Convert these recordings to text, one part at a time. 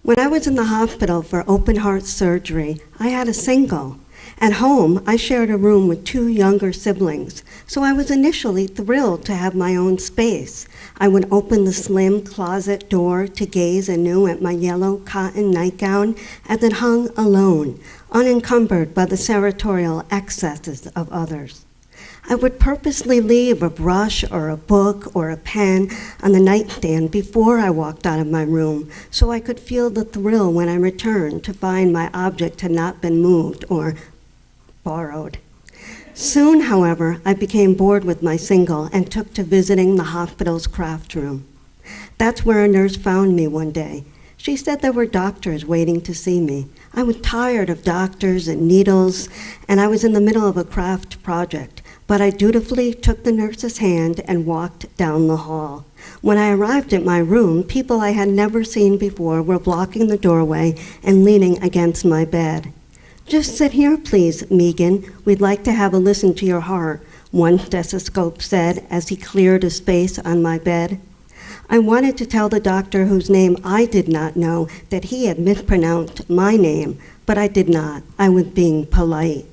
When I was in the hospital for open heart surgery, I had a single. At home, I shared a room with 2 younger siblings, so I was initially thrilled to have my own space. I would open the slim closet door to gaze anew at my yellow cotton nightgown as it hung alone, unencumbered by the sartorial excesses of others. I would purposely leave a brush or a book or a pen on the nightstand before I walked out of my room so I could feel the thrill when I returned to find my object had not been moved or borrowed. Soon, however, I became bored with my single and took to visiting the hospital's craft room. That's where a nurse found me one day. She said there were doctors waiting to see me. I was tired of doctors and needles, and I was in the middle of a craft project. But I dutifully took the nurse's hand and walked down the hall. When I arrived at my room, people I had never seen before were blocking the doorway and leaning against my bed. "Just sit here, please, Megan. We'd like to have a listen to your heart," one stethoscope said as he cleared a space on my bed. I wanted to tell the doctor whose name I did not know that he had mispronounced my name, but I did not. I was being polite.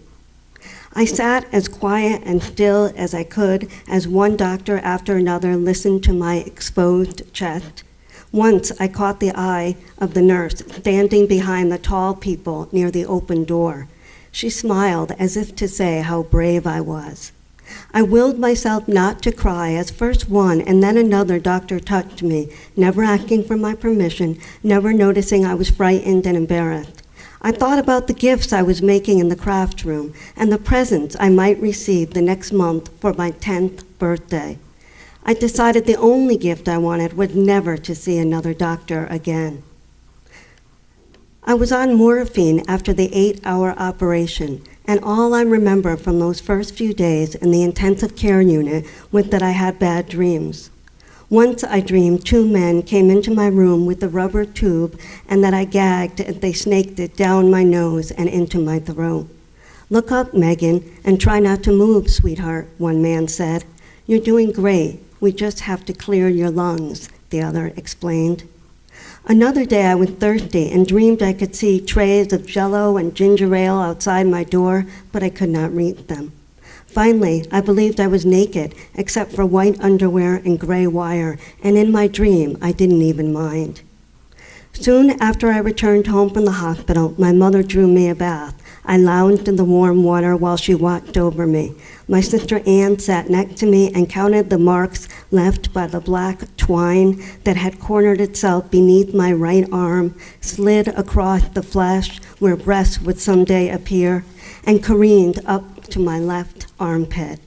I sat as quiet and still as I could as one doctor after another listened to my exposed chest. Once I caught the eye of the nurse standing behind the tall people near the open door. She smiled as if to say how brave I was. I willed myself not to cry as first one and then another doctor touched me, never asking for my permission, never noticing I was frightened and embarrassed. I thought about the gifts I was making in the craft room and the presents I might receive the next month for my 10th birthday. I decided the only gift I wanted was never to see another doctor again. I was on morphine after the 8-hour operation, and all I remember from those first few days in the intensive care unit was that I had bad dreams. Once I dreamed 2 men came into my room with a rubber tube and that I gagged as they snaked it down my nose and into my throat. "Look up, Megan, and try not to move, sweetheart," one man said. "You're doing great. We just have to clear your lungs," the other explained. Another day I was thirsty and dreamed I could see trays of Jell-O and ginger ale outside my door, but I could not reach them. Finally, I believed I was naked, except for white underwear and gray wire, and in my dream, I didn't even mind. Soon after I returned home from the hospital, my mother drew me a bath. I lounged in the warm water while she watched over me. My sister Ann sat next to me and counted the marks left by the black twine that had cornered itself beneath my right arm, slid across the flesh where breasts would someday appear, and careened up to my left armpit.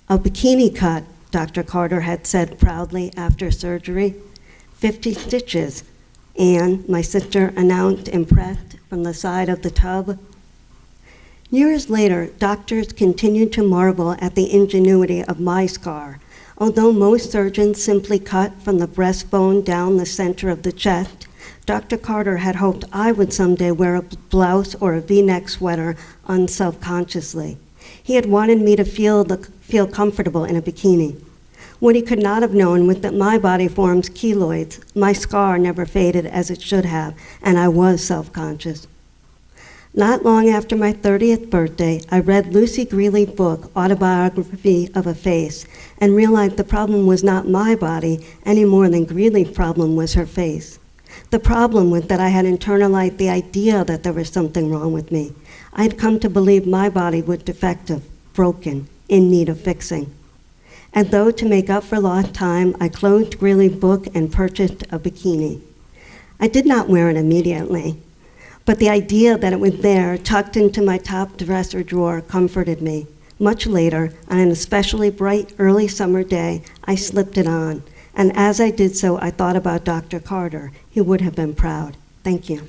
"A bikini cut," Dr. Carter had said proudly after surgery. 50 stitches, Ann, my sister, announced impressed from the side of the tub. Years later, doctors continued to marvel at the ingenuity of my scar. Although most surgeons simply cut from the breastbone down the center of the chest, Dr. Carter had hoped I would someday wear a blouse or a V-neck sweater unselfconsciously. He had wanted me to feel comfortable in a bikini. What he could not have known was that my body forms keloids. My scar never faded as it should have, and I was self-conscious. Not long after my 30th birthday, I read Lucy Greeley's book, Autobiography of a Face, and realized the problem was not my body any more than Greeley's problem was her face. The problem was that I had internalized the idea that there was something wrong with me. I had come to believe my body was defective, broken, in need of fixing. As though to make up for lost time, I closed Greeley's book and purchased a bikini. I did not wear it immediately, but the idea that it was there, tucked into my top dresser drawer, comforted me. Much later, on an especially bright early summer day, I slipped it on. And as I did so, I thought about Dr. Carter. He would have been proud. Thank you.